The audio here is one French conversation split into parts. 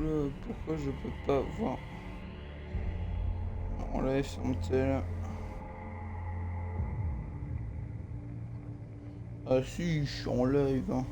Oula, pourquoi je peux pas voir en live sur mon tel? Ah si, je suis en live, hein.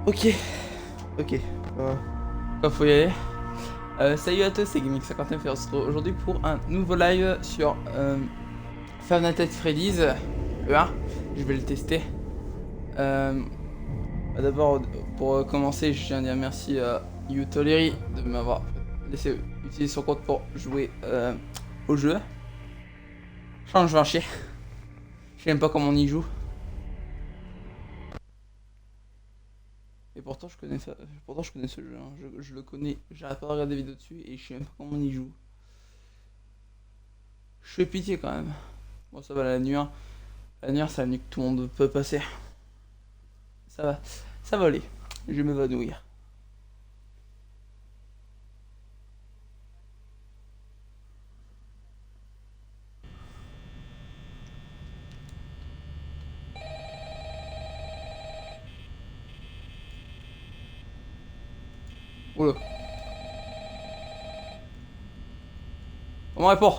Ok, ok, faut y aller. Salut à tous, c'est Gaming59 et on se retrouve aujourd'hui pour un nouveau live sur Five Nights at Freddy's, le 1. Je vais le tester. D'abord, pour commencer, je tiens à dire merci à Utoleri de m'avoir laissé utiliser son compte pour jouer au jeu. Je vais en chier. Je sais même pas comment on y joue. Et pourtant je connais ça, je connais ce jeu, hein. Je le connais, j'arrête pas de regarder des vidéos dessus et je sais même pas comment on y joue. Je fais pitié quand même. Bon ça va la nuit, hein. La nuit c'est la nuit que tout le monde peut passer. Ça va aller. Je vais m'évanouir. Oula. On me répond.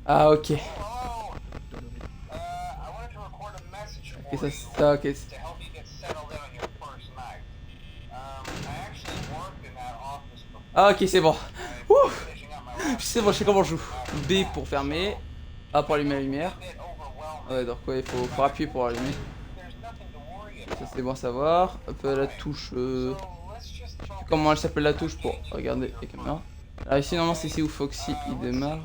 Ah ok. Ok ça ok. Ah ok c'est bon. Ouh. C'est bon, je sais comment on joue. B pour fermer. A pour allumer la lumière. Ouais donc quoi il faut appuyer pour allumer. Ça c'est bon à savoir. Hop la touche. Je sais plus comment elle s'appelle la touche pour regarder les caméras. Alors ici normalement c'est ici où Foxy il démarre.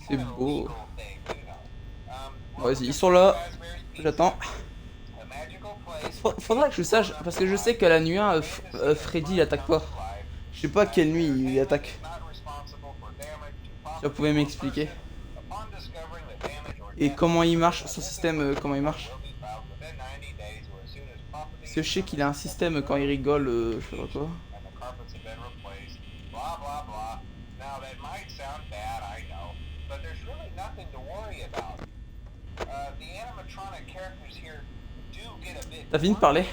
C'est beau. Vas-y, ils sont là. J'attends. Faudra que je sache, parce que je sais qu'à la nuit 1, Freddy il attaque pas. Je sais pas quelle nuit il attaque. Si vous pouvez m'expliquer. Et comment il marche, son système, comment il marche. Parce que je sais qu'il a un système quand il rigole, je sais pas quoi. T'as fini de parler?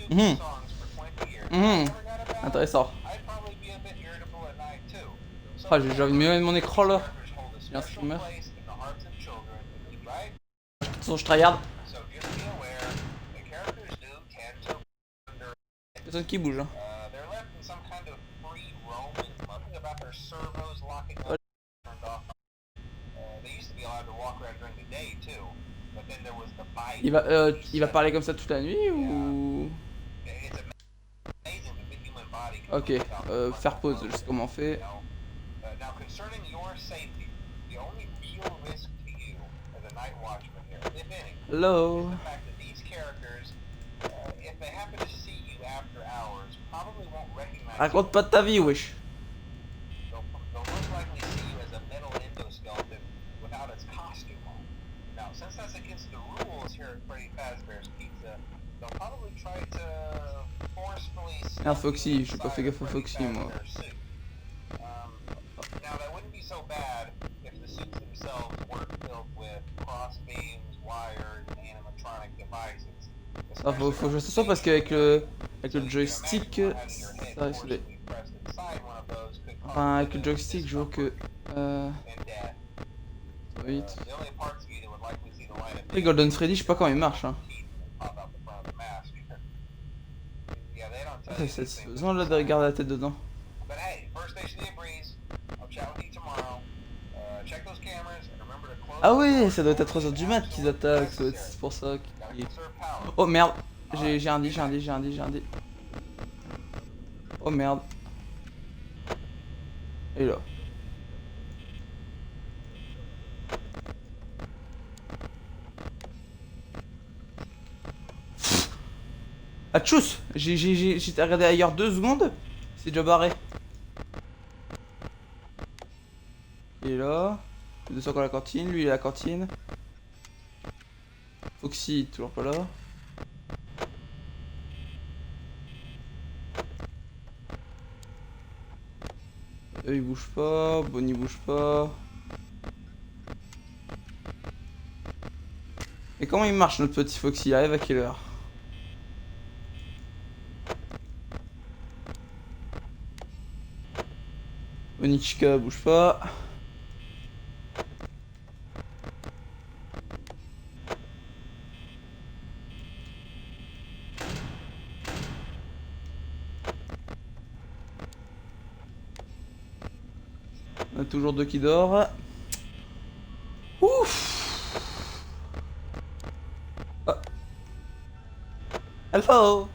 Mmh. Mmh. Intéressant. Ah, j'ai envie de me mettre mon écran là. Il y a un streamer. Attention, je tryhard. Personne qui bouge. Hein. Il va parler comme ça toute la nuit ou... Ok, faire pause, je sais comment on fait. Hello. Raconte pas de ta vie, wesh. Merde Foxy, j'ai pas fait gaffe à Foxy moi. Ah, faut que je sois parce qu'avec le joystick, ça risque d'être... Enfin, avec le joystick, je vois que... Ça va vite. Après, Golden Freddy, je sais pas comment il marche. Hein. C'est satisfaisant là de regarder la tête dedans. Ah ouais, ça doit être à 3h du mat qu'ils attaquent, c'est pour ça qu'ils... Oh merde, j'ai un dé. Oh merde. Et là. Ah tchuss, j'étais regardé ailleurs 2 secondes. C'est déjà barré. Il est là. Il descend encore à la cantine. Lui il est à la cantine. Foxy toujours pas là. Eux ils bougent pas. Bonnie bouge pas. Et comment il marche notre petit Foxy? Il arrive à quelle heure? Onichika bouge pas. On a toujours 2 qui dort. Ouf. Ah. Hello.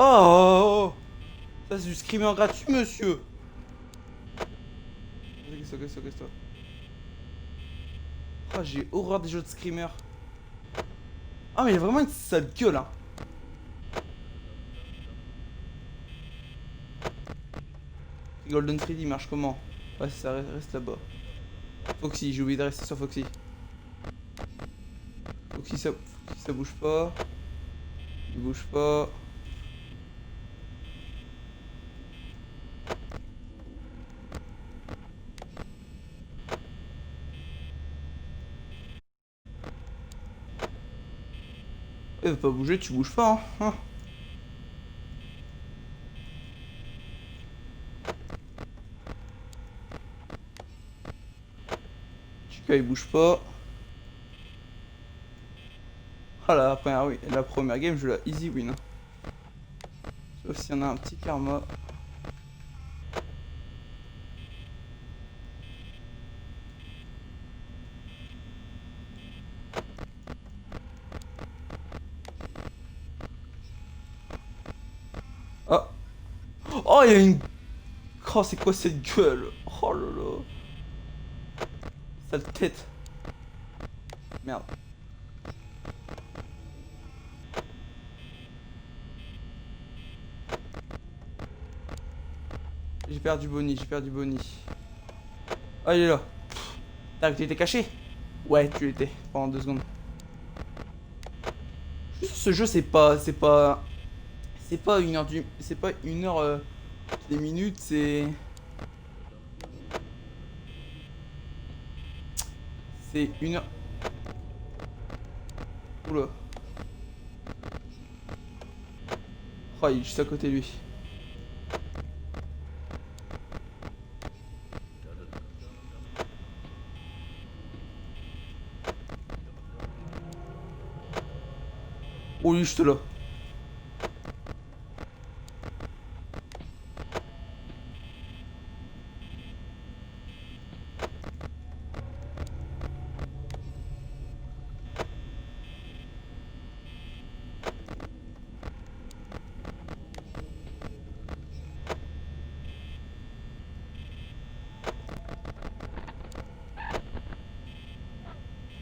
Oh. Ça c'est du screamer gratuit monsieur. Qu'est-ce que oh, j'ai horreur des jeux de screamer. Ah mais il a vraiment une sale gueule hein. Golden Freddy marche comment? Ouais ça reste là-bas. Foxy, j'ai oublié de rester sur Foxy. Foxy ça bouge pas. Il bouge pas. Il veut pas bouger, tu bouges pas hein. Chica il bouge pas. Ah la première game je la easy win. Sauf s'il y en a un petit karma. Oh. Oh il y a une... Oh c'est quoi cette gueule? Oh là là. Sale tête. Merde. J'ai perdu Bonnie. Ah il est là. T'as tu étais caché? Ouais tu l'étais pendant 2 secondes. Juste ce jeu c'est pas une heure c'est pas une heure des minutes c'est une heure. Oula. Oh il est juste à côté de lui. Oh il est juste là.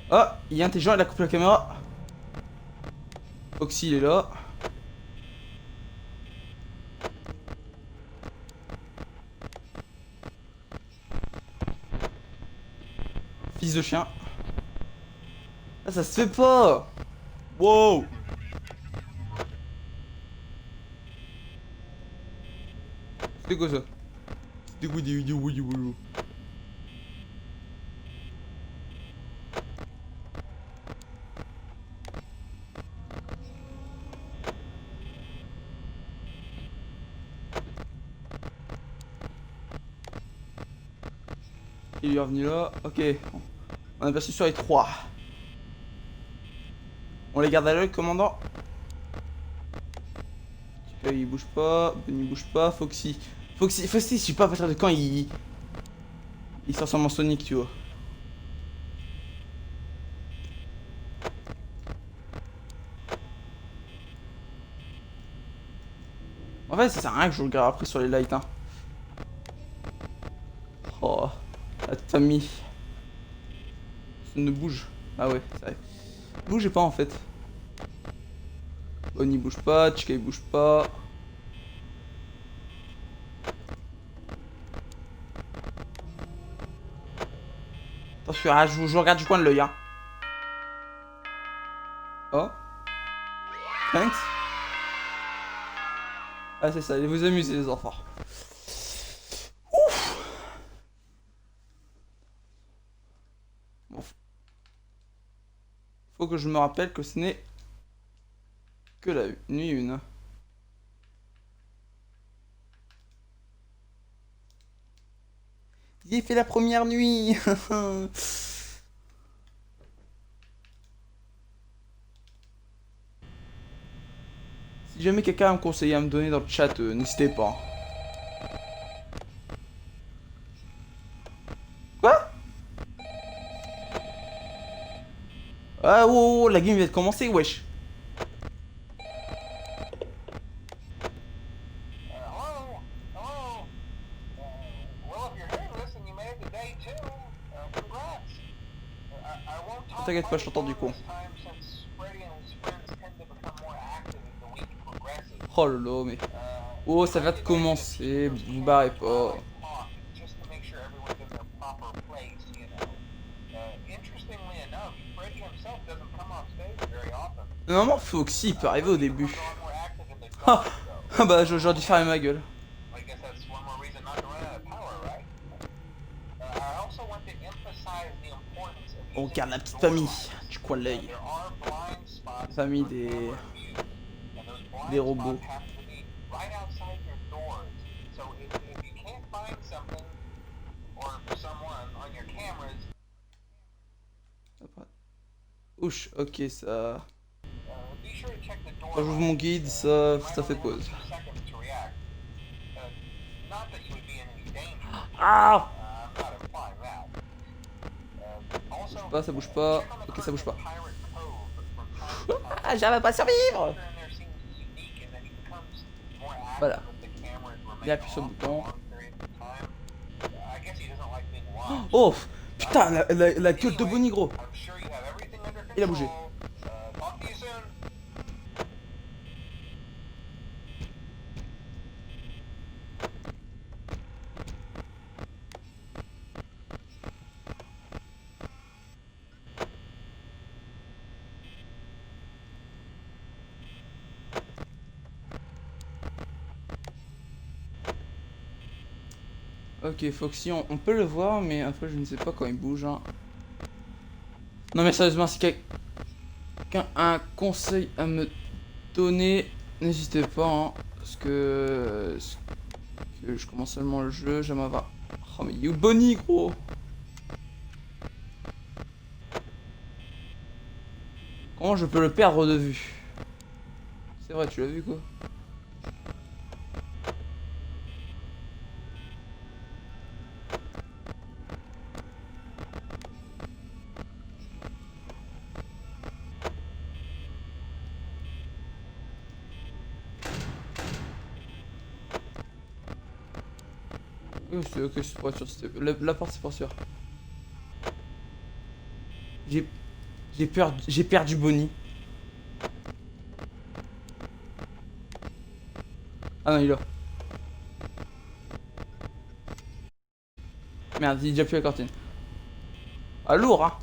Ah, il est intelligent, il a coupé la caméra. Foxy il est là. Fils de chien. Ah ça se fait pas. Wow. C'était quoi ça? C'était quoi des vidéos? Il est revenu là. Ok. On est passé sur les 3. On les garde à l'œil, commandant. Il bouge pas. Benny bouge pas. Foxy, je sais pas à partir de quand il se transforme en Sonic, tu vois. En fait, ça sert à rien que je regarde après sur les lights, hein. Oh, la famille. ne bouge. Ah ouais, c'est vrai. Bougez pas en fait. Bonnie bouge pas, Chica il bouge pas. Attention, ah, je regarde du coin de l'œil. Hein. Oh. Thanks. Ah c'est ça, allez vous amuser les enfants. Ouf. Bon. Faut que je me rappelle que ce n'est que la nuit 1. J'ai fait la première nuit. Si jamais quelqu'un a un conseil à me donner dans le chat, n'hésitez pas. Quoi? Ah oh, oh, la game vient de commencer, wesh. T'inquiète pas, je t'entends du coup. Oh lolo, mais... Oh, ça vient de commencer, vous barrez pas. Normalement, Foxy, il peut arriver au début. Ah bah, j'aurais dû fermer ma gueule. On regarde la petite famille du coin de l'œil. Famille des robots. Ouch, ok, ça... Quand j'ouvre mon guide, ça fait pause. Ah! Ça bouge pas, ça bouge pas. Ok, ça bouge pas. Ah, j'arrive pas à survivre! Voilà. Il appuie sur le bouton. Oh! Putain, la gueule de Bonnie, gros! Il a bougé. Ok, Foxy, on peut le voir, mais après je ne sais pas quand il bouge. Hein. Non mais sérieusement, si quelqu'un a un conseil à me donner, n'hésitez pas. Hein, parce que je commence seulement le jeu, j'aime avoir... Oh mais you Bonnie, gros! Comment je peux le perdre de vue? C'est vrai, tu l'as vu quoi? Oui, c'est ok, c'est pas sûr. La porte, c'est pas sûr. J'ai perdu Bonnie. Ah non, il est là. Merde, il est déjà plus à la cantine. Ah, lourd, hein.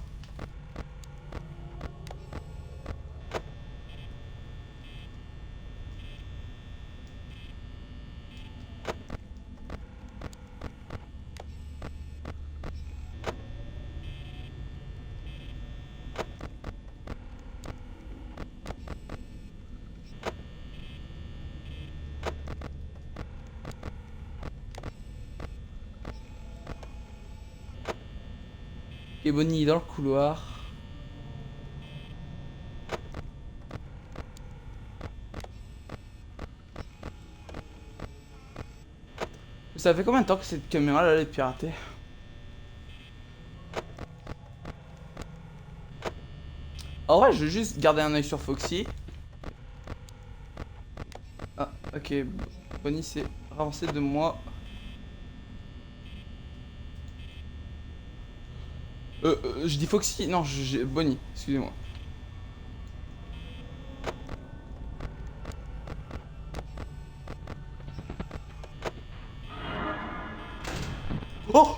Et Bonnie est dans le couloir. Ça fait combien de temps que cette caméra là elle est piratée? En vrai, je vais juste garder un oeil sur Foxy. Ah, ok. Bonnie s'est avancé de moi. Je dis Foxy. Non, Bonnie, excusez-moi. Oh!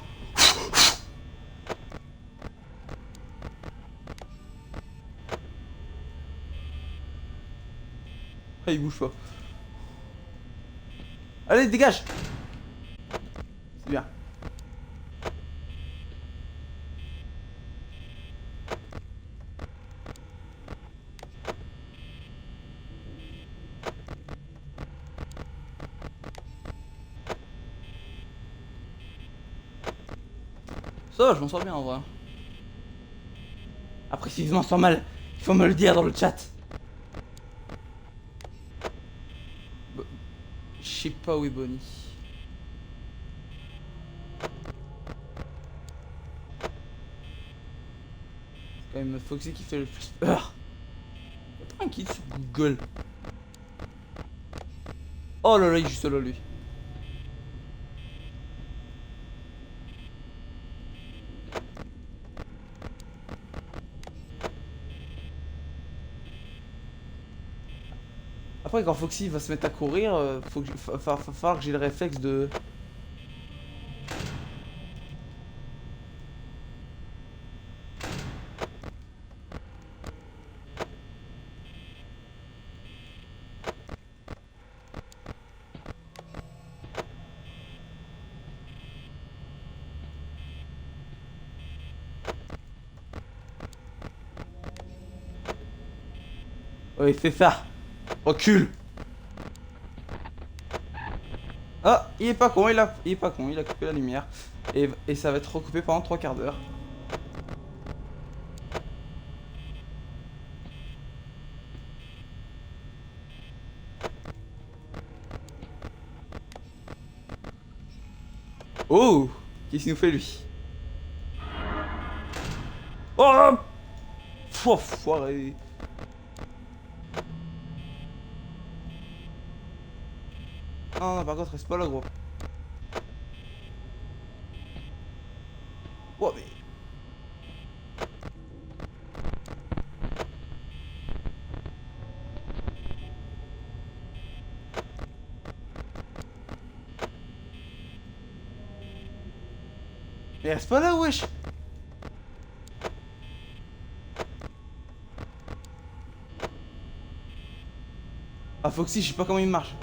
Ah, il bouge pas. Allez, dégage! C'est bien. Ça va, je m'en sors bien en vrai. Après, si je m'en sors mal, il faut me le dire dans le chat. Je sais pas où est Bonnie. C'est quand même Foxy qui fait le plus peur. Y'a pas un kit sur Google. Oh là là, il est juste là lui. Après, quand Foxy va se mettre à courir, va falloir que j'ai le réflexe de. Oui, c'est ça. Recule. Ah, il est pas con, il est pas con, il a coupé la lumière. Et ça va être recoupé pendant 3 quarts d'heure. Oh! Qu'est-ce qu'il nous fait lui? Oh! Pouah, foiré. Non, non, par contre, reste pas là, gros. Oh, mais. Mais reste pas là, wesh! Ah, Foxy, je sais pas comment il marche.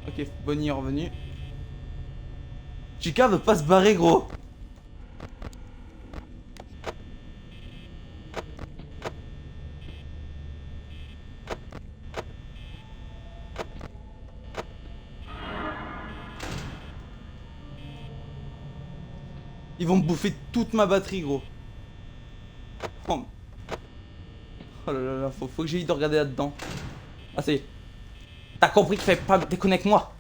Ok, Bonnie est revenu. Chica veut pas se barrer, gros. Ils vont me bouffer toute ma batterie, gros. Oh, oh là là là, faut que j'aille de regarder là-dedans. Ah, c'est. T'as compris qu'il fallait pas déconner avec moi.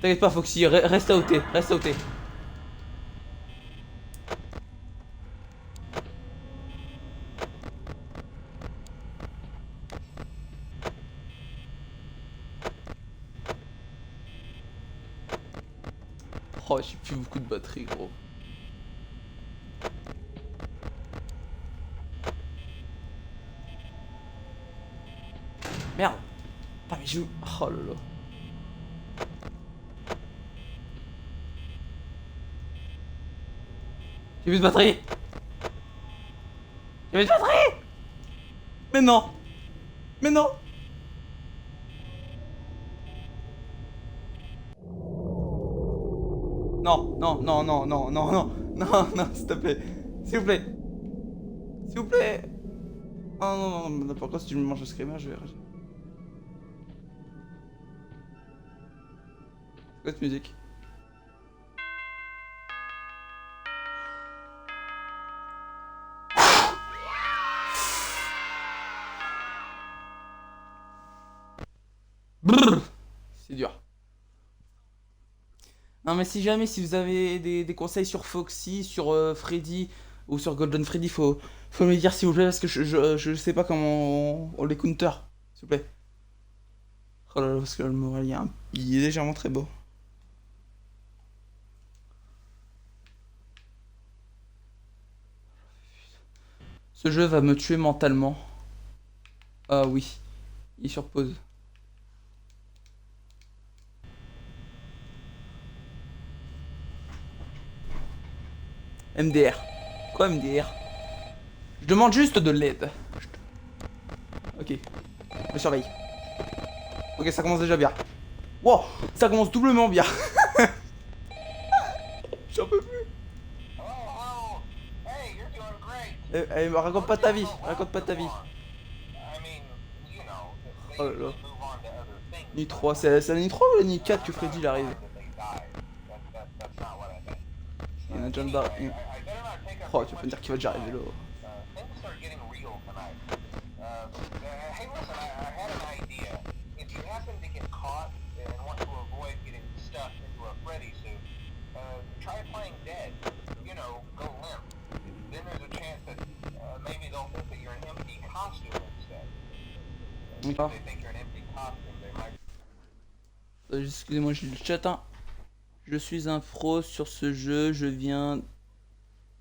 T'inquiète pas, Foxy, reste à ôter, reste à ôter. Oh, j'ai plus beaucoup de batterie, gros. Merde. Ah, mais je. Oh là là. J'ai plus de batterie. J'ai plus de batterie. Mais non. Mais non. Non, non, non, non, non, non, non, non, non, s'il te plaît. S'il vous plaît. S'il vous plaît. Oh non, non, non, n'importe quoi, si tu me manges le screamer, je vais. C'est quoi cette musique? Brrr. Non mais si jamais, si vous avez des conseils sur Foxy, sur Freddy ou sur Golden Freddy, faut me le dire s'il vous plaît parce que je sais pas comment on les counter, s'il vous plaît. Oh là là, parce que le moral il est légèrement très beau. Ce jeu va me tuer mentalement. Ah oui, il est sur pause. MDR. Quoi MDR? Je demande juste de l'aide. Ok, je surveille. Ok, ça commence déjà bien. Wow, ça commence doublement bien. J'en peux plus. Raconte pas ta vie, raconte pas ta vie. Oh là là. Nuit 3, c'est la nuit 3 ou la nuit 4 que Freddy il arrive? Il y en a déjà une barre. Oh, tu vas pas me dire qu'il va déjà arriver là. D'accord. Excusez-moi, j'ai le chat. Hein. Je suis un pro sur ce jeu, je viens.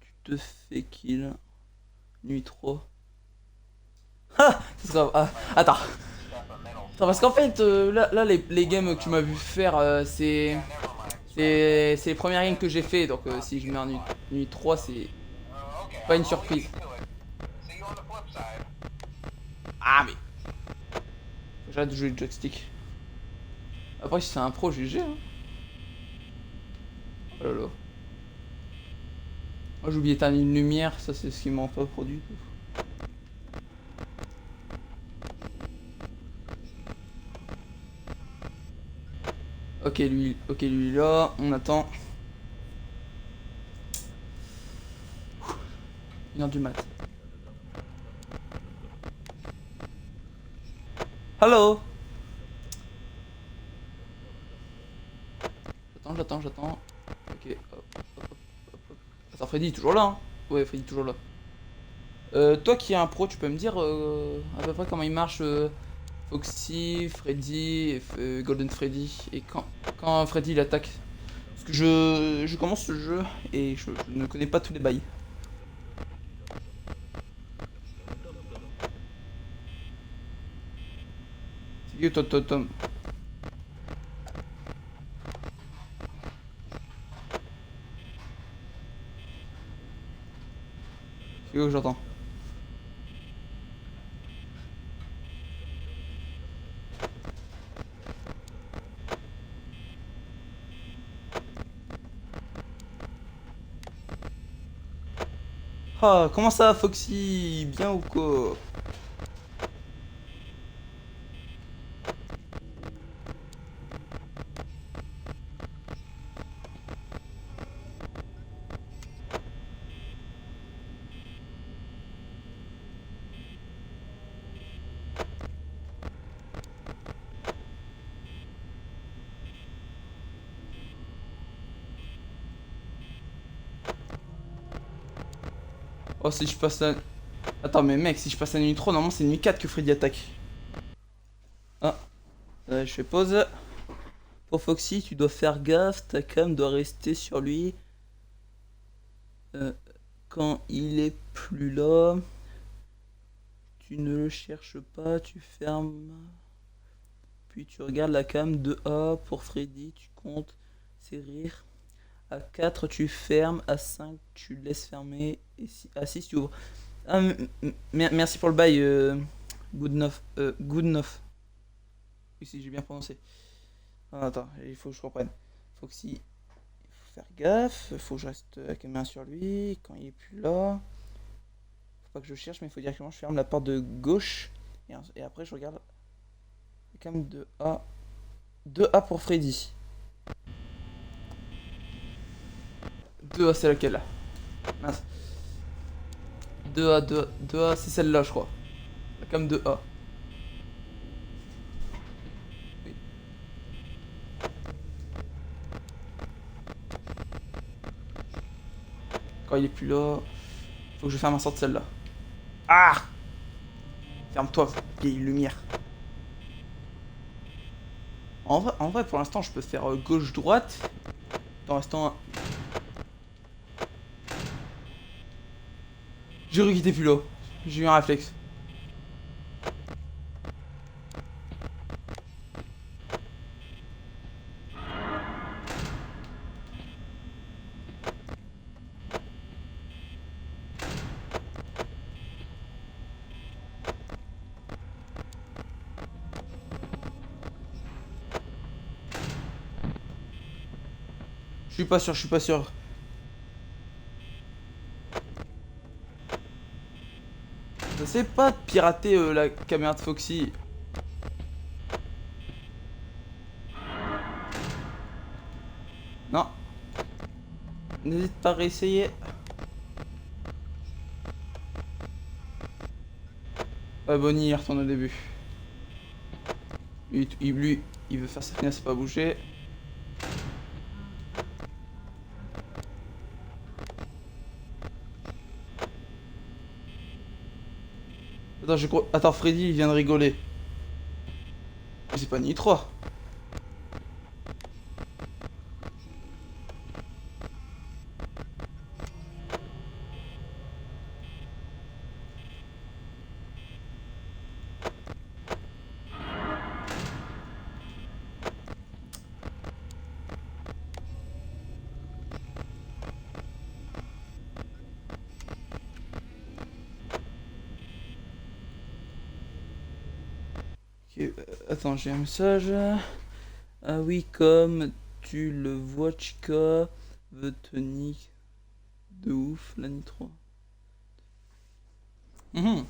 Tu te fais kill. Nuit 3. Ah, ça sera... ah, attends. Attends, parce qu'en fait, là les games que tu m'as vu faire, c'est les premières games que j'ai fait. Donc si je mets en nuit 3, c'est pas une surprise. Ah, mais. J'arrête de jouer le joystick. Après, si c'est un pro, GG. Hein. Oh là là. Oh, j'ai oublié d'éteindre une lumière, ça c'est ce qui m'en pas produit. Ok, lui là, on attend. 1h du mat. Hello. J'attends. Ok, hop. Attends, Freddy est toujours là, hein. Ouais, Freddy est toujours là. Toi qui es un pro, tu peux me dire à peu près comment il marche Foxy, Freddy, Golden Freddy, et quand Freddy il attaque. Parce que je commence ce jeu et je ne connais pas tous les bails. C'est que toi, Tom. C'est que j'entends. Ah, comment ça, Foxy? Bien ou quoi? Oh, si je passe la... Attends, mais mec, si je passe la nuit 3, normalement c'est nuit 4 que Freddy attaque. Ah, je fais pause. Pour Foxy, tu dois faire gaffe, ta cam doit rester sur lui. Quand il est plus là, tu ne le cherches pas, tu fermes. Puis tu regardes la cam de A pour Freddy, tu comptes ses rires. À 4, tu fermes. À 5, tu laisses fermer. Et à 6, tu ouvres. Ah, merci pour le bail, Goodnough. Oui, si j'ai bien prononcé. Ah, attends, il faut que je reprenne. Foxy, il faut faire gaffe. Il faut que je reste avec les mains sur lui. Quand il est plus là. Faut pas que je cherche, mais il faut directement que je ferme la porte de gauche. Et après, je regarde la cam de A. 2A pour Freddy. 2A, c'est laquelle? Mince. 2A, 2A, c'est celle-là, je crois. La cam de A. Oui. Quand il est plus là... Faut que je ferme un sort de celle-là. Ah! Ferme-toi, vieille lumière. En vrai, pour l'instant, je peux faire gauche-droite. Dans l'instant... J'ai cru qu'il était plus là. J'ai eu un réflexe. Je suis pas sûr, je suis pas sûr. J'essaie pas de pirater la caméra de Foxy. Non. N'hésite pas à réessayer. Ah, Bonnie, il retourne au début. Lui, il veut faire sa finesse, pas bouger. Attends, je crois... Attends, Freddy, il vient de rigoler. Mais c'est pas ni 3. Attends, j'ai un message. Ah oui, comme tu le vois, Chica veut tenir de ouf la nitro. Je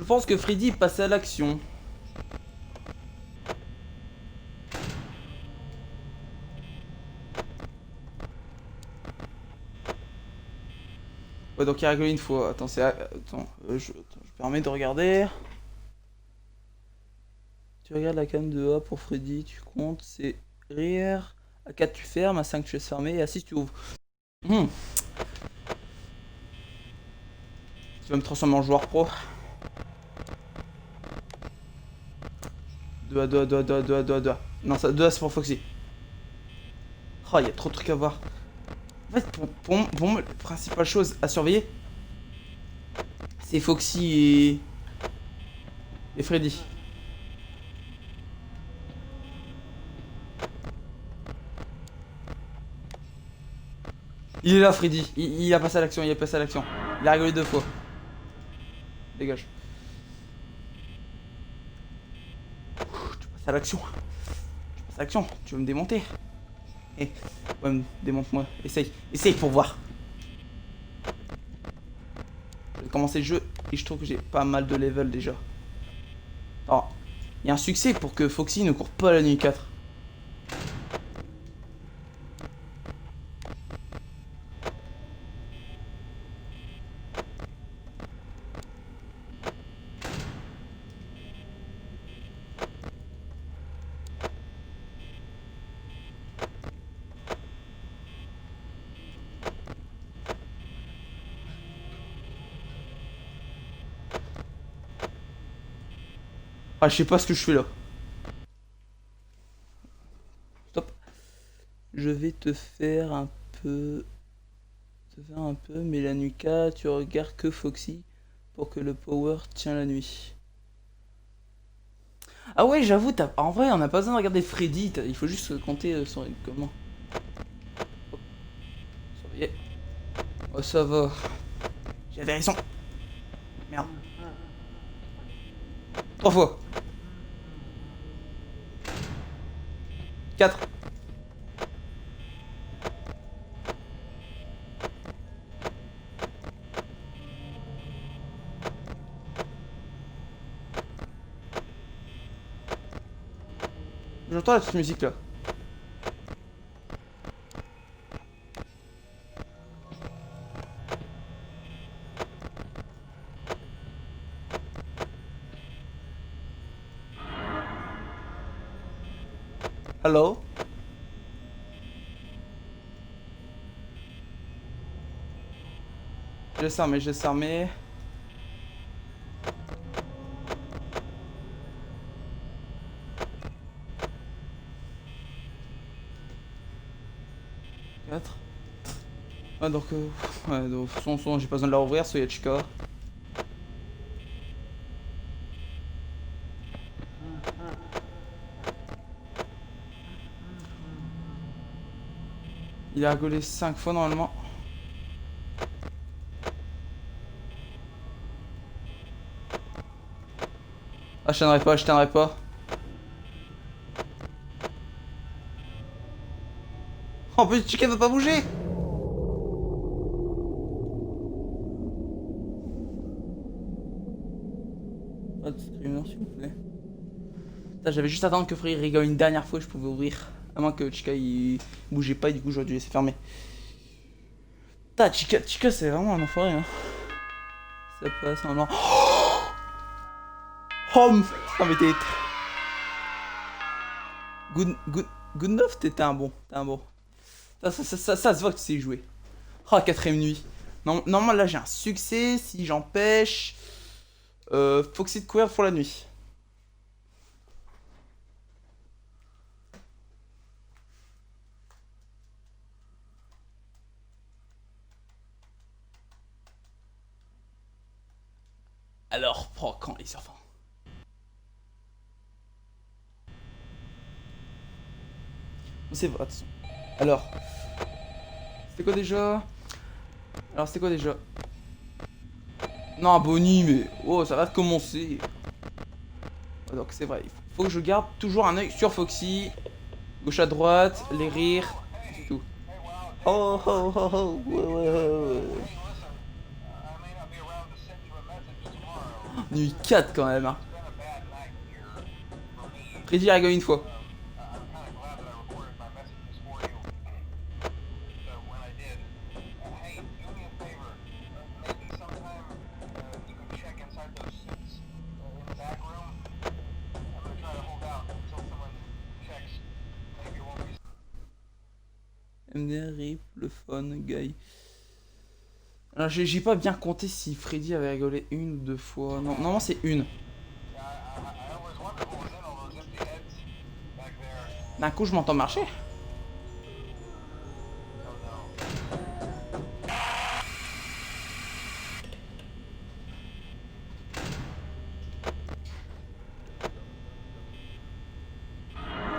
pense que Freddy est passé à l'action. Ouais, donc il a rigolé une fois. Attends, je permets de regarder. Tu regardes la cam de A pour Freddy, tu comptes, c'est rire. À 4 tu fermes, à 5 tu laisses fermer et à 6 tu ouvres. Tu vas me transformer en joueur pro. 2 à 2 à 2 à 2 à 2 à 2 à 2. Non, ça 2 à c'est pour Foxy. Oh, il y a trop de trucs à voir. En fait, pour moi, la principale chose à surveiller, c'est Foxy et Freddy. Il est là, Freddy. Il a passé à l'action, il a passé à l'action. Il a rigolé 2 fois. Dégage. Tu passes à l'action. Tu passes à l'action. Tu veux me démonter? Eh, ouais, démonte-moi. Essaye pour voir. J'ai commencé le jeu et je trouve que j'ai pas mal de level déjà. Alors, il y a un succès pour que Foxy ne court pas la nuit 4. Ah, je sais pas ce que je fais là. Stop. Je vais te faire un peu... mais la nuit 4, tu regardes que Foxy pour que le power tient la nuit. Ah ouais, j'avoue, en vrai, on n'a pas besoin de regarder Freddy, il faut juste compter son... Comment? Surveiller. Oh, ça va. J'avais raison. Merde. 3 fois. 4. J'entends la petite musique là. Hello? Je laisse armer, je laisse armer. Quatre. Ah donc ouais, donc son j'ai pas besoin de la rouvrir, Soyachika. Il a rigolé 5 fois normalement. Ah, je tiendrai pas, je tiendrai pas. En plus, Chica veut pas bouger. Pas de streamer, s'il vous plaît. J'avais juste à attendre que Free rigole une dernière fois, je pouvais ouvrir. À moins que Chica il bougeait pas, et du coup j'aurais dû laisser fermer. Chica c'est vraiment un enfoiré. Hein. Ça passe en blanc. Oh, mais t'es. Good enough, t'es un bon. T'es un bon. Ça se voit que tu sais jouer. Oh, quatrième nuit. Non, normalement là j'ai un succès. Si j'empêche. Foxy de courir pour la nuit. Alors, prends quand les enfants. C'est vrai, attention. Alors. C'était quoi déjà? Alors, c'était quoi déjà? Non, Bonnie, mais. Oh, ça va commencer. Donc, c'est vrai. Il faut que je garde toujours un œil sur Foxy. Gauche à droite, les rires. C'est tout. Oh, oh, oh, oh. Ouais, ouais, ouais. Nuit 4 quand même. Hein. Freddy rigole une fois. MDR, RIP, le fun, guy. Alors j'ai pas bien compté si Freddy avait rigolé une ou deux fois. Non, normalement c'est une. D'un coup je m'entends marcher.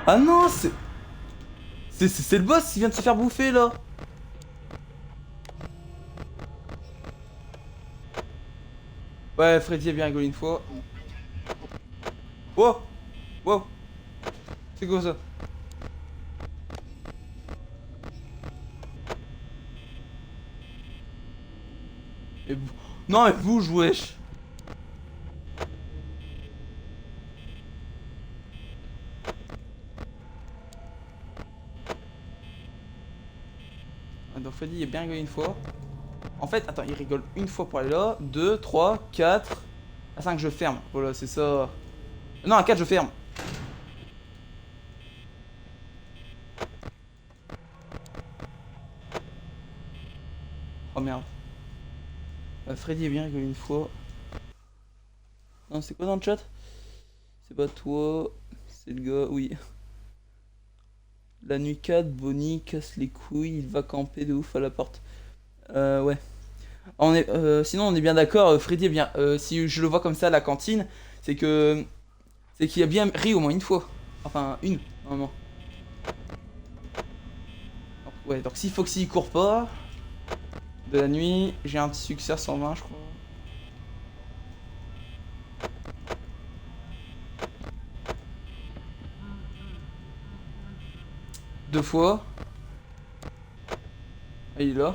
Ah non, c'est le boss qui vient de se faire bouffer là. Ouais, Freddy a bien rigolé une fois. Wow, wow. C'est quoi ça? Et non mais bouge wesh. Donc Freddy il a bien rigolé une fois. En fait, attends, il rigole une fois pour aller là. 2, 3, 4. À 5 je ferme. Voilà, c'est ça. Non, à 4 je ferme. Oh merde. Freddy est bien rigolé une fois. Non, c'est quoi dans le chat? C'est pas toi. C'est le gars, oui. La nuit 4, Bonnie casse les couilles, il va camper de ouf à la porte. Ouais. Sinon, on est bien d'accord, Freddy est bien. Si je le vois comme ça à la cantine, c'est que. C'est qu'il a bien ri au moins une fois. Enfin, une, normalement. Ouais, donc si Foxy court pas. De la nuit, j'ai un petit succès à 120, je crois. Deux fois. Et il est là.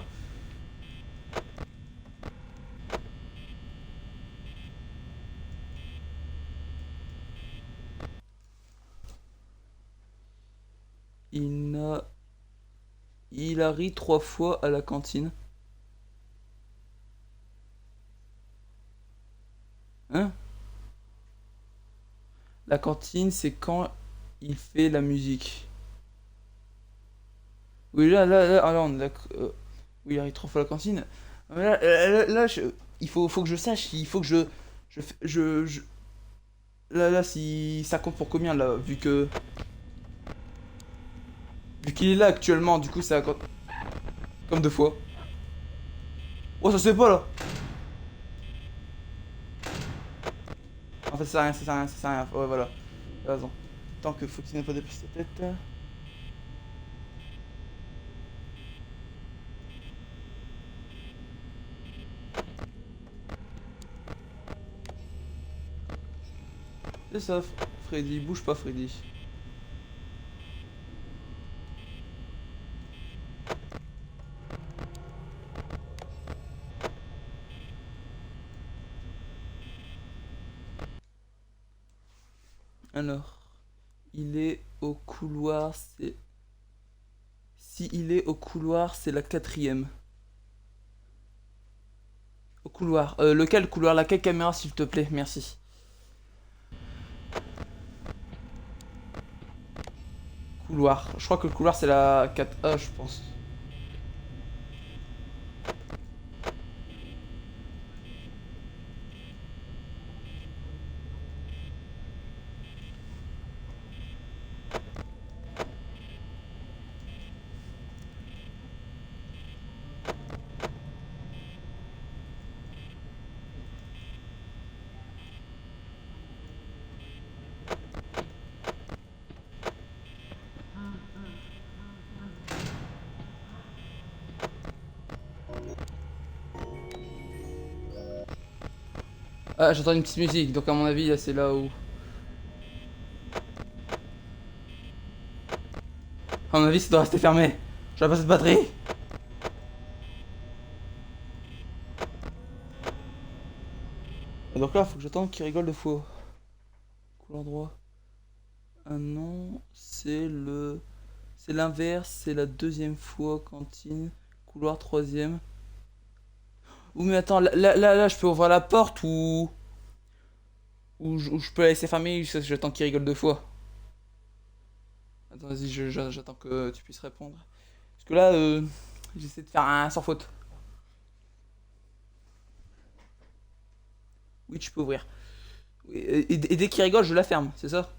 Il a ri 3 fois à la cantine. Hein? La cantine, c'est quand il fait la musique. Oui, là, on est d'accord. Oui, il arrive 3 fois à la cantine. Faut que je sache, il faut que là, si ça compte pour combien, là, vu qu'il est là actuellement, du coup, ça compte comme deux fois. Oh, ça se fait pas, là. En fait, ça sert à rien, ça sert à rien, ça sert à rien. Ouais, voilà. T'as raison. Tant que faut qu'il n'ait pas déplacé ta tête. C'est ça, Freddy. Bouge pas, Freddy. Alors, il est au couloir, c'est... Si il est au couloir, c'est la quatrième. Au couloir. Lequel couloir? Laquelle caméra, s'il te plaît? Merci. Couloir. Je crois que le couloir, c'est la 4A, je pense. Ah, j'entends une petite musique, donc à mon avis, là, c'est là où... À mon avis, ça doit rester fermé. Je vais pas cette batterie. Et donc là, faut que j'attende qu'il rigole de faux. Couloir droit. Ah non, c'est le... C'est l'inverse, c'est la deuxième fois, cantine. Couloir troisième. Ou mais attends, là, je peux ouvrir la porte ou je peux la laisser fermer juste j'attends qu'il rigole deux fois. Attends, vas-y, j'attends que tu puisses répondre. Parce que là, j'essaie de faire un sans faute. Oui, tu peux ouvrir. Oui, et dès qu'il rigole, je la ferme, c'est ça?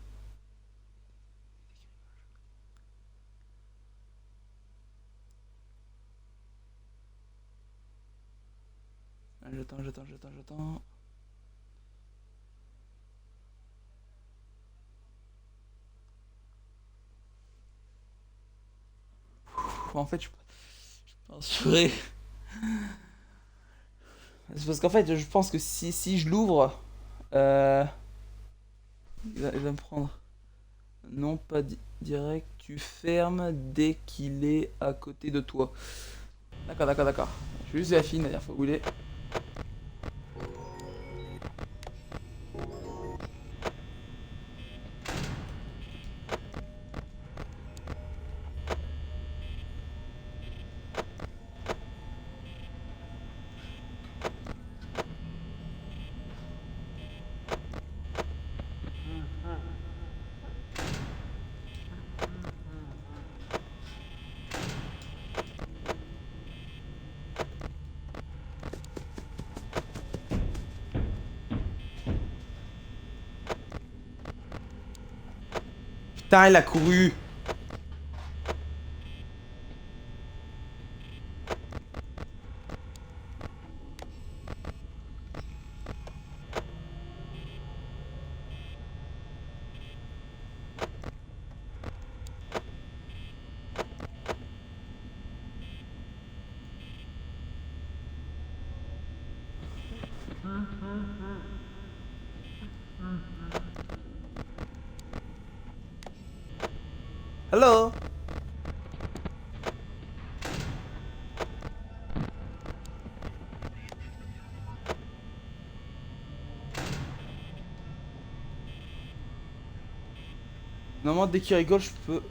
Ah, j'attends. En fait, je pense que c'est parce qu'en fait, je pense que si je l'ouvre, euh, il va me prendre. Non, pas direct. Tu fermes dès qu'il est à côté de toi. D'accord. Je vais juste vérifier une dernière fois où il est. Putain, il a couru. Hello. Normalement, dès qu'il rigole, je peux...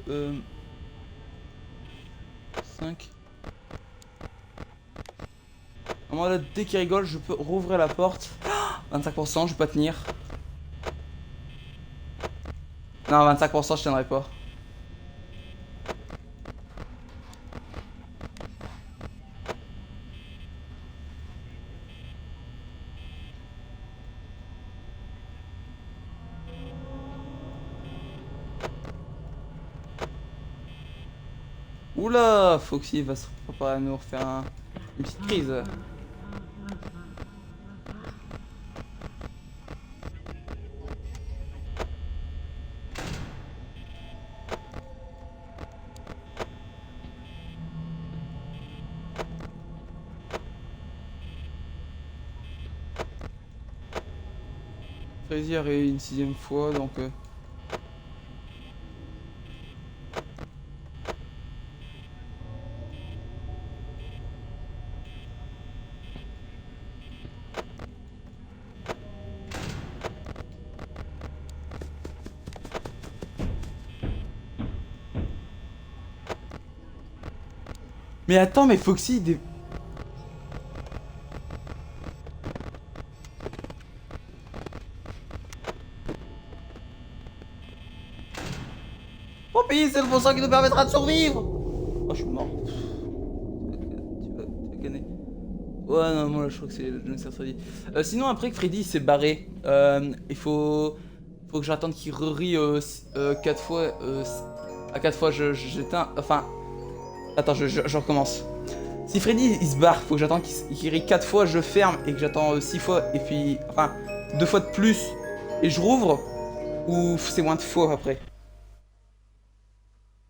5. Normalement, là, dès qu'il rigole, je peux rouvrir la porte. 25%, je vais pas tenir. Non, 25%, je tiendrai pas. Oula, Foxy va se préparer à nous refaire une petite crise. Freddy a réussi une 6ème fois, donc... Mais attends, mais Foxy, Mon pays, c'est le bon sang qui nous permettra de survivre. Oh, je suis mort. Tu vas gagner. Ouais, non, moi, je crois que c'est le Junker Freddy. Sinon, après que Freddy s'est barré, il faut que j'attende qu'il re-rie 4 fois. À 4 fois, j'éteins. Enfin. Attends, je recommence. Si Freddy il se barre, faut que j'attende qu'il rie 4 fois, je ferme et que j'attends 6 fois. Et puis. Enfin, 2 fois de plus. Et je rouvre. Ou c'est moins de fois après.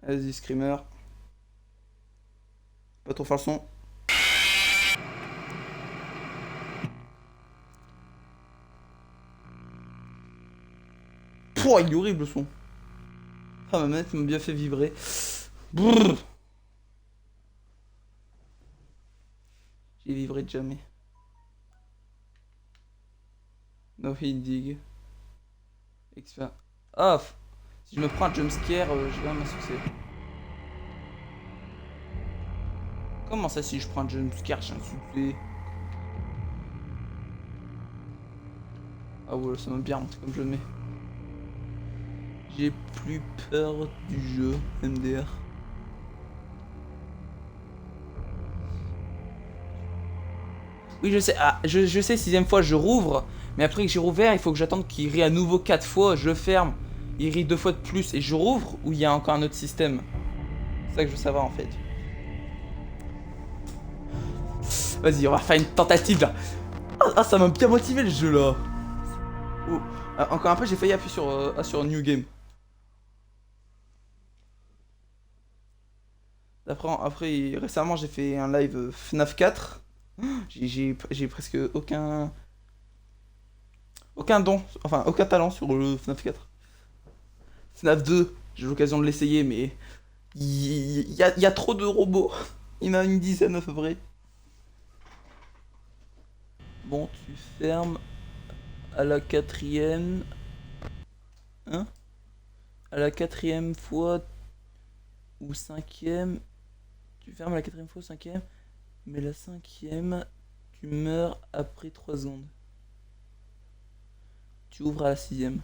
Vas-y, Screamer. Pas trop faire le son. Pouah, il est horrible le son. Ah, ma manette m'a bien fait vibrer. Brrr. J'ai vibré de jamais. No hit dig. Ah, si je me prends un jumpscare, je vais un succès. Comment ça, si je prends un jumpscare, j'ai un succès? Ah ouais, ça m'a bien monté comme je le mets. J'ai plus peur du jeu, MDR. Oui, je sais, ah, je sais, 6ème fois, je rouvre. Mais après que j'ai rouvert, il faut que j'attende qu'il rit à nouveau 4 fois, je ferme. Il rit 2 fois de plus et je rouvre, ou il y a encore un autre système? C'est ça que je veux savoir en fait. Vas-y, on va faire une tentative là. Ah, ça m'a bien motivé le jeu là. Oh. Ah, encore un peu, j'ai failli appuyer sur New Game. Après, récemment, j'ai fait un live FNAF 4. J'ai presque aucun don, enfin aucun talent sur le FNAF 4. FNAF 2, j'ai l'occasion de l'essayer, mais il y a trop de robots. Il y en a une dizaine à peu près. Bon, tu fermes à la 4ème. Hein? À la 4ème fois ou 5ème. Tu fermes à la 4ème fois ou 5ème. Mais la 5ème, tu meurs après 3 secondes. Tu ouvres à la 6ème.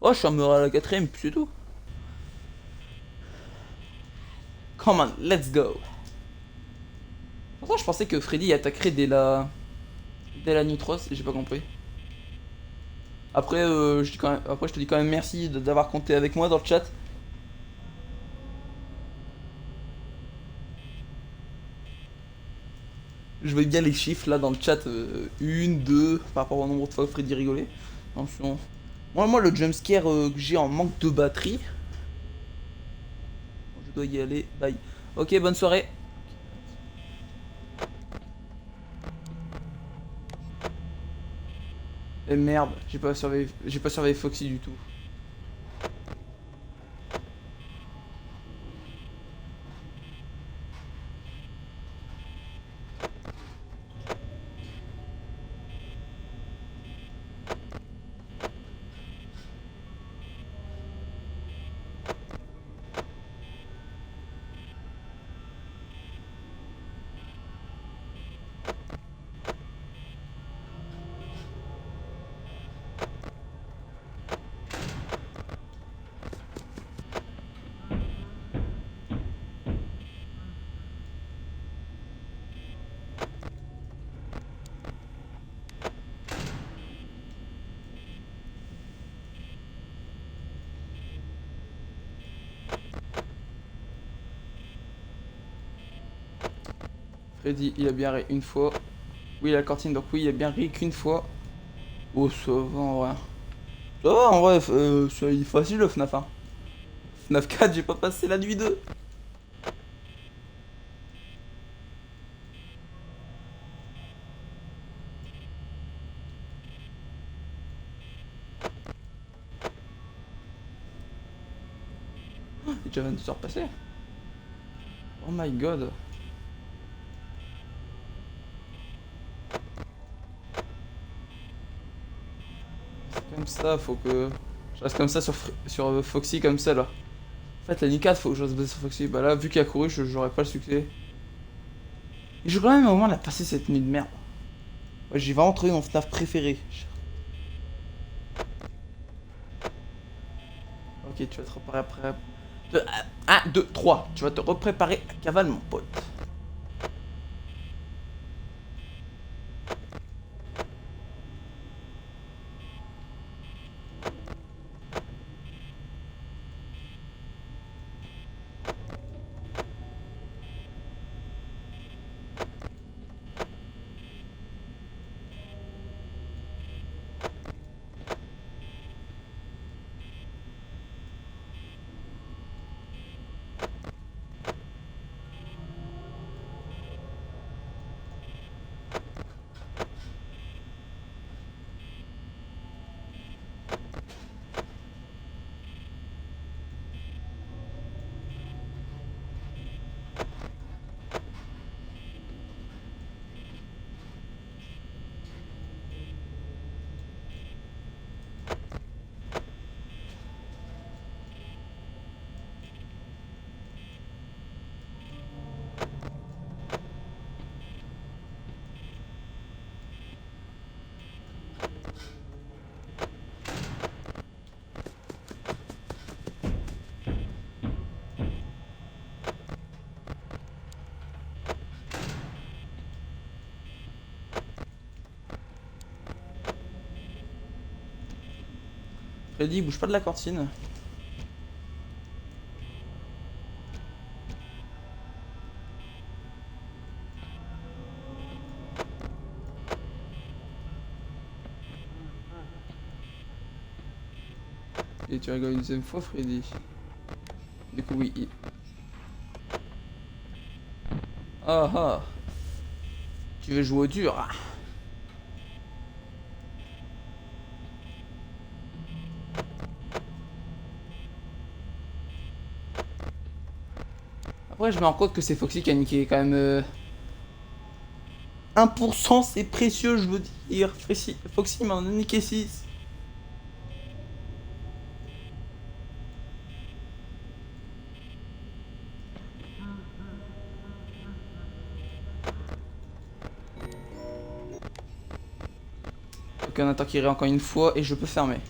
Oh, je suis mort à la 4ème, puis c'est tout. Come on, let's go. Pourtant, je pensais que Freddy attaquerait dès la Nitros, et j'ai pas compris. Après, je te dis quand même merci d'avoir compté avec moi dans le chat. Je vois bien les chiffres là dans le chat. 1, 2, par rapport au nombre de fois que Freddy rigolait. Attention. Moi, le jumpscare que j'ai en manque de batterie. Je dois y aller. Bye. Ok, bonne soirée. Et merde, j'ai pas surveillé Foxy du tout. Freddy, il a bien ri une fois. Oui, la cantine, donc oui, il a bien ri qu'une fois. Oh, ça va en vrai. Ça va en vrai, c'est facile le FNAF 1. FNAF 4, j'ai pas passé la nuit 2. Il est déjà 22 heures passées. Oh my god. C'est comme ça, faut que je reste comme ça sur Foxy comme ça là. En fait, la nuit 4, faut que je reste basé sur Foxy. Bah là, vu qu'il a couru, j'aurais pas le succès. Et je quand même au moins la passer cette nuit de merde. Ouais, j'ai vraiment trouvé mon FNAF préféré. Ok, tu vas te repérer après. 1, 2, 3. Tu vas te repréparer à cavale, mon pote. Freddy, bouge pas de la cantine. Et tu rigoles une deuxième fois, Freddy. Du coup, oui. Ah ah. Tu veux jouer au dur, ah. Après, je me rends compte que c'est Foxy qui a niqué quand même. 1%, c'est précieux, je veux dire. Foxy m'en a niqué 6. Ok, on attend qu'il ait encore une fois et je peux fermer.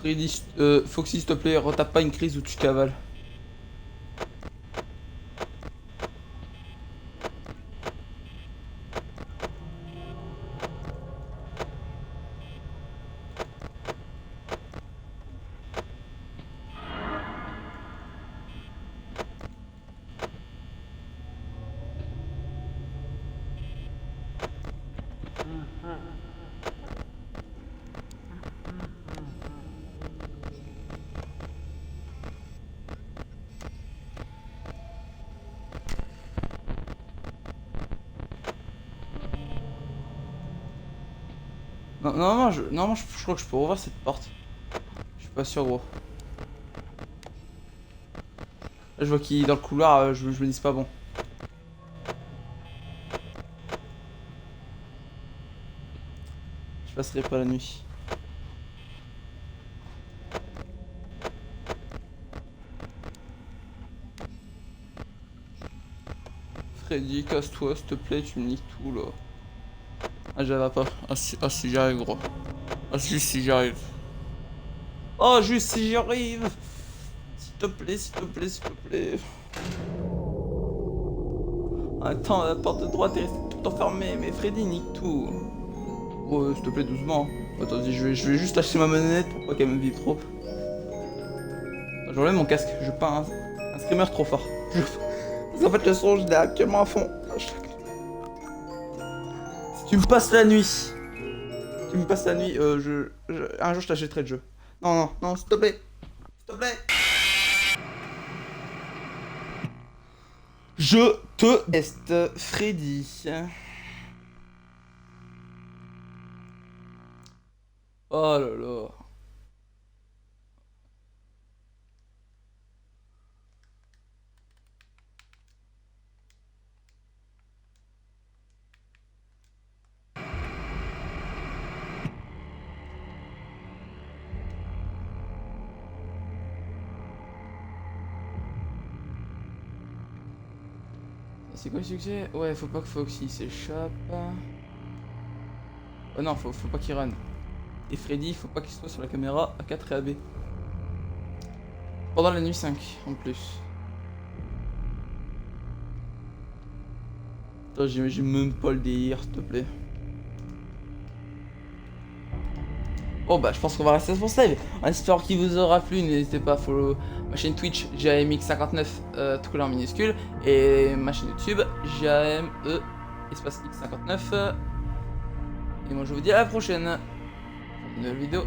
Freddy, Foxy, s'il te plaît, retape pas une crise où tu cavales. Non, non, je crois que je peux ouvrir cette porte. Je suis pas sûr, gros. Là, je vois qu'il est dans le couloir, je me dis c'est pas bon. Je passerai pas la nuit. Freddy, casse-toi, s'il te plaît, tu me niques tout là. Ah, j'avais pas. Ah si j'y arrive, gros. Ah si j'y arrive. Oh, juste si j'y arrive. S'il te plaît, s'il te plaît, s'il te plaît. Attends, la porte de droite est restée tout enfermée, mais Freddy nique tout. Oh, s'il te plaît, doucement. Attends, je vais juste lâcher ma manette pour pas qu'elle me vibre trop. J'enlève mon casque, je pas un screamer trop fort. Parce qu'en fait, le son, je l'ai actuellement à fond. Si tu me passes la nuit, un jour je t'achèterai le jeu. Non, s'il te plaît. S'il te plaît. Je te teste, Freddy. Oh là là. C'est quoi le succès? Ouais, faut pas que Foxy s'échappe. Oh non, faut pas qu'il run. Et Freddy, faut pas qu'il soit sur la caméra à 4 et AB. Pendant la nuit 5, en plus. Attends, j'imagine même pas le délire, s'il te plaît. Bon bah je pense qu'on va rester sur ce live. En espérant qu'il vous aura plu, n'hésitez pas à follow ma chaîne Twitch JAMX59 tout collé en minuscule et ma chaîne YouTube JAME espace X59. Et moi je vous dis à la prochaine pour une nouvelle vidéo.